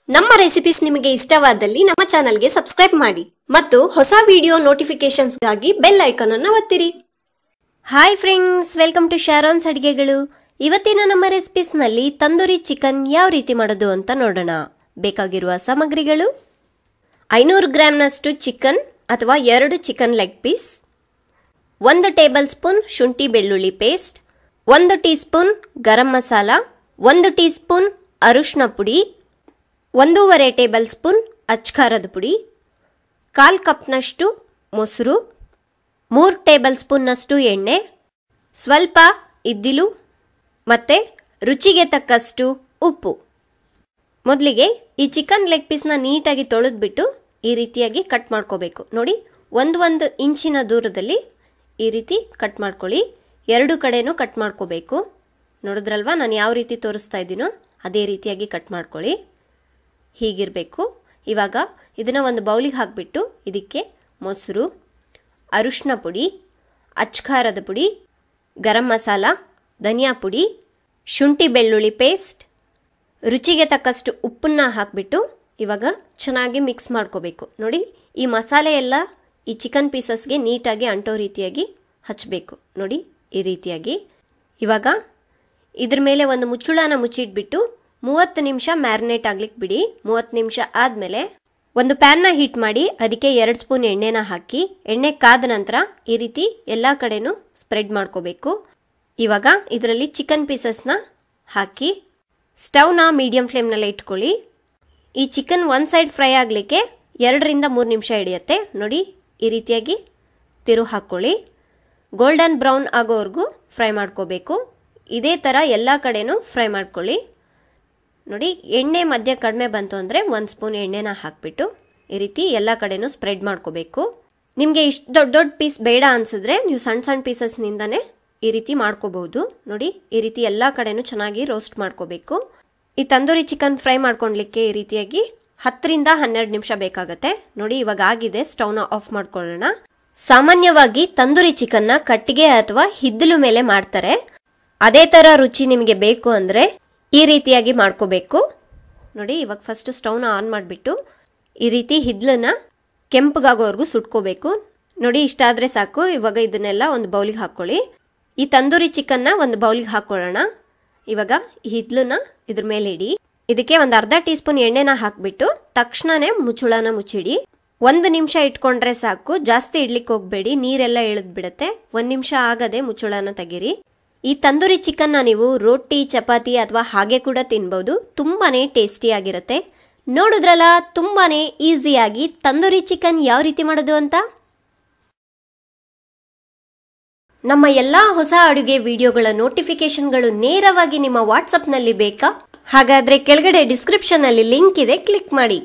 ನಮ್ಮ ರೆಸಿಪೀಸ್ ನಿಮಗೆ ಇಷ್ಟವಾದಲ್ಲಿ ನಮ್ಮ ಚಾನೆಲ್ಗೆ ಸಬ್ಸ್ಕ್ರೈಬ್ ಮಾಡಿ ಮತ್ತು ಹೊಸ ವಿಡಿಯೋ ನೋಟಿಫಿಕೇಶನ್ಸ್ಗಾಗಿ ಬೆಲ್ ಐಕಾನ್ ಅನ್ನು ಒತ್ತಿರಿ. Hi friends, welcome to Sharon's ಅಡಿಗೆಗಳು. ಇವತ್ತಿನ ನಮ್ಮ ರೆಸಿಪೀಸ್ ನಲ್ಲಿ ತಂದೂರಿ ಚಿಕನ್ ಯಾವ ರೀತಿ ಮಾಡೋದು ಅಂತ ನೋಡೋಣ. ಬೇಕಾಗಿರುವ ಸಾಮಗ್ರಿಗಳು: 500 ಗ್ರಾಂನಷ್ಟು ಚಿಕನ್ ಅಥವಾ 2 chicken leg piece, 1 tablespoon ಶುಂಠಿ ಬೆಳ್ಳುಳ್ಳಿ paste, 1 teaspoon garam masala, 1 teaspoon ಅರಿಶಿನ ಪುಡಿ, 1.5 ಟೇಬಲ್ ಸ್ಪೂನ್ ಅಚ್ಕಾರದ ಪುಡಿ, 1/4 ಕಪ್ನಷ್ಟು ಮೊಸರು, 3 ಟೇಬಲ್ ಸ್ಪೂನ್ನಷ್ಟು ಎಣ್ಣೆ, ಸ್ವಲ್ಪ ಇದ್ದಿಲು ಮತ್ತು ರುಚಿಗೆ ತಕ್ಕಷ್ಟು ಉಪ್ಪು. ಮೊದಲಿಗೆ ಈ ಚಿಕನ್ ಲೆಗ್ ಪೀಸ್ನ ನೀಟಾಗಿ ತೊಳೆದ್ಬಿಟ್ಟು ಈ ರೀತಿಯಾಗಿ ಕಟ್ ಮಾಡ್ಕೋಬೇಕು. ನೋಡಿ, 1 ಇಂಚಿನ ದೂರದಲ್ಲಿ ಈ ರೀತಿ ಕಟ್ ಮಾಡ್ಕೊಳ್ಳಿ. 2 ಕಡೆನೂ ಕಟ್ ಮಾಡ್ಕೋಬೇಕು. ನೋಡಿದ್ರಲ್ವಾ ನಾನು ಯಾವ ರೀತಿ ತೋರಿಸ್ತಾ ಇದ್ದೀನೋ ಅದೇ ರೀತಿಯಾಗಿ ಕಟ್ ಮಾಡ್ಕೊಳ್ಳಿ. ಹೀಗಿರಬೇಕು. ಇವಾಗ ಇದನ್ನು ಒಂದು ಬೌಲಿಗೆ ಹಾಕಿಬಿಟ್ಟು ಇದಕ್ಕೆ ಮೊಸರು, ಅರಿಶಿನ ಪುಡಿ, ಅಚ್ಕಾರದ ಪುಡಿ, ಗರಂ ಮಸಾಲ, ಧನಿಯಾ ಪುಡಿ, ಶುಂಠಿ ಬೆಳ್ಳುಳ್ಳಿ ಪೇಸ್ಟ್, ರುಚಿಗೆ ತಕ್ಕಷ್ಟು ಉಪ್ಪನ್ನು ಹಾಕಿಬಿಟ್ಟು ಇವಾಗ ಚೆನ್ನಾಗಿ ಮಿಕ್ಸ್ ಮಾಡ್ಕೋಬೇಕು. ನೋಡಿ, ಈ ಮಸಾಲೆ ಎಲ್ಲ ಈ ಚಿಕನ್ ಪೀಸಸ್ಗೆ ನೀಟಾಗಿ ಅಂಟೋ ರೀತಿಯಾಗಿ ಹಚ್ಚಬೇಕು. ನೋಡಿ, ಈ ರೀತಿಯಾಗಿ. ಇವಾಗ ಇದ್ರ ಮೇಲೆ ಒಂದು ಮುಚ್ಚುಳನ ಮುಚ್ಚಿಟ್ಬಿಟ್ಟು 30 ನಿಮಿಷ ಮ್ಯಾರಿನೇಟ್ ಆಗ್ಲಿಕ್ಕೆ ಬಿಡಿ. 30 ನಿಮಿಷ ಆದಮೇಲೆ ಒಂದು ಪ್ಯಾನ್ನ ಹೀಟ್ ಮಾಡಿ ಅದಕ್ಕೆ 2 ಸ್ಪೂನ್ ಎಣ್ಣೆನ ಹಾಕಿ, ಎಣ್ಣೆ ಕಾದ ನಂತರ ಈ ರೀತಿ ಎಲ್ಲ ಕಡೆನೂ ಸ್ಪ್ರೆಡ್ ಮಾಡ್ಕೋಬೇಕು. ಇವಾಗ ಇದರಲ್ಲಿ ಚಿಕನ್ ಪೀಸಸ್ನ ಹಾಕಿ ಸ್ಟವ್ನ ಮೀಡಿಯಂ ಫ್ಲೇಮ್ನಲ್ಲಿ ಇಟ್ಕೊಳ್ಳಿ. ಈ ಚಿಕನ್ ಒಂದು ಸೈಡ್ ಫ್ರೈ ಆಗಲಿಕ್ಕೆ 2 ರಿಂದ 3 ನಿಮಿಷ ಹಿಡಿಯುತ್ತೆ. ನೋಡಿ, ಈ ರೀತಿಯಾಗಿ ತಿರುವು ಹಾಕ್ಕೊಳ್ಳಿ. ಗೋಲ್ಡನ್ ಬ್ರೌನ್ ಆಗೋವರೆಗೂ ಫ್ರೈ ಮಾಡ್ಕೋಬೇಕು. ಇದೇ ಥರ ಎಲ್ಲ ಕಡೆನೂ ಫ್ರೈ ಮಾಡ್ಕೊಳ್ಳಿ. ನೋಡಿ, ಎಣ್ಣೆ ಮಧ್ಯೆ ಕಡಿಮೆ ಬಂತು ಅಂದರೆ 1 ಸ್ಪೂನ್ ಎಣ್ಣೆನ ಹಾಕಿಬಿಟ್ಟು ಈ ರೀತಿ ಎಲ್ಲ ಕಡೆನೂ ಸ್ಪ್ರೆಡ್ ಮಾಡ್ಕೋಬೇಕು. ನಿಮಗೆ ಇಷ್ಟು ದೊಡ್ಡ ದೊಡ್ಡ ಪೀಸ್ ಬೇಡ ಅನಿಸಿದ್ರೆ ನೀವು ಸಣ್ಣ ಸಣ್ಣ ಪೀಸಸ್ನಿಂದನೇ ಈ ರೀತಿ ಮಾಡ್ಕೋಬಹುದು. ನೋಡಿ, ಈ ರೀತಿ ಎಲ್ಲ ಕಡೆನೂ ಚೆನ್ನಾಗಿ ರೋಸ್ಟ್ ಮಾಡ್ಕೋಬೇಕು. ಈ ತಂದೂರಿ ಚಿಕನ್ ಫ್ರೈ ಮಾಡ್ಕೊಳ್ಲಿಕ್ಕೆ ಈ ರೀತಿಯಾಗಿ 10 ರಿಂದ 12 ನಿಮಿಷ ಬೇಕಾಗುತ್ತೆ. ನೋಡಿ, ಇವಾಗ ಆಗಿದೆ. ಸ್ಟವ್ನ ಆಫ್ ಮಾಡ್ಕೊಳ್ಳೋಣ. ಸಾಮಾನ್ಯವಾಗಿ ತಂದೂರಿ ಚಿಕನ್ನ ಕಟ್ಟಿಗೆ ಅಥವಾ ಹಿದ್ದಲು ಮೇಲೆ ಮಾಡ್ತಾರೆ. ಅದೇ ಥರ ರುಚಿ ನಿಮಗೆ ಬೇಕು ಅಂದರೆ ಈ ರೀತಿಯಾಗಿ ಮಾಡ್ಕೋಬೇಕು. ನೋಡಿ, ಇವಾಗ ಫಸ್ಟ್ ಸ್ಟವ್ನ ಆನ್ ಮಾಡಿಬಿಟ್ಟು ಈ ರೀತಿ ಹಿದ್ದಲನ್ನ ಕೆಂಪಗಾಗೋವರೆಗೂ ಸುಟ್ಕೋಬೇಕು. ನೋಡಿ, ಇಷ್ಟ ಆದರೆ ಸಾಕು. ಇವಾಗ ಇದನ್ನೆಲ್ಲ ಒಂದು ಬೌಲಿಗೆ ಹಾಕ್ಕೊಳ್ಳಿ. ಈ ತಂದೂರಿ ಚಿಕನ್ನ ಒಂದು ಬೌಲಿಗೆ ಹಾಕ್ಕೊಳ್ಳೋಣ. ಇವಾಗ ಈ ಹಿದ್ದಲನ್ನ ಇದ್ರ ಮೇಲೆ ಇಡಿ. ಇದಕ್ಕೆ ಒಂದು ಅರ್ಧ ಟೀ ಸ್ಪೂನ್ ಎಣ್ಣೆನ ಹಾಕಿಬಿಟ್ಟು ತಕ್ಷಣನೇ ಮುಚ್ಚುಳನ ಮುಚ್ಚಿಡಿ. 1 ನಿಮಿಷ ಇಟ್ಕೊಂಡ್ರೆ ಸಾಕು. ಜಾಸ್ತಿ ಇಡ್ಲಿಕ್ಕೆ ಹೋಗಬೇಡಿ, ನೀರೆಲ್ಲ ಇಳಿದು ಬಿಡುತ್ತೆ. 1 ನಿಮಿಷ ಆಗದೆ ಮುಚ್ಚುಳನ ತೆಗೀರಿ. ಈ ತಂದೂರಿ ಚಿಕನ್ನ ನೀವು ರೋಟಿ, ಚಪಾತಿ ಅಥವಾ ಹಾಗೆ ಕೂಡ ತಿನ್ಬೋದು. ತುಂಬಾನೇ ಟೇಸ್ಟಿಯಾಗಿರುತ್ತೆ. ನೋಡಿದ್ರಲ್ಲ, ತುಂಬಾನೇ ಈಸಿಯಾಗಿ ತಂದೂರಿ ಚಿಕನ್ ಯಾವ ರೀತಿ ಮಾಡೋದು ಅಂತ. ನಮ್ಮ ಎಲ್ಲಾ ಹೊಸ ಅಡುಗೆ ವಿಡಿಯೋಗಳ ನೋಟಿಫಿಕೇಶನ್ಗಳು ನೇರವಾಗಿ ನಿಮ್ಮ ವಾಟ್ಸಪ್ನಲ್ಲಿ ಬೇಕಾ? ಹಾಗಾದ್ರೆ ಕೆಳಗಡೆ ಡಿಸ್ಕ್ರಿಪ್ಷನ್ ಅಲ್ಲಿ ಲಿಂಕ್ ಇದೆ, ಕ್ಲಿಕ್ ಮಾಡಿ.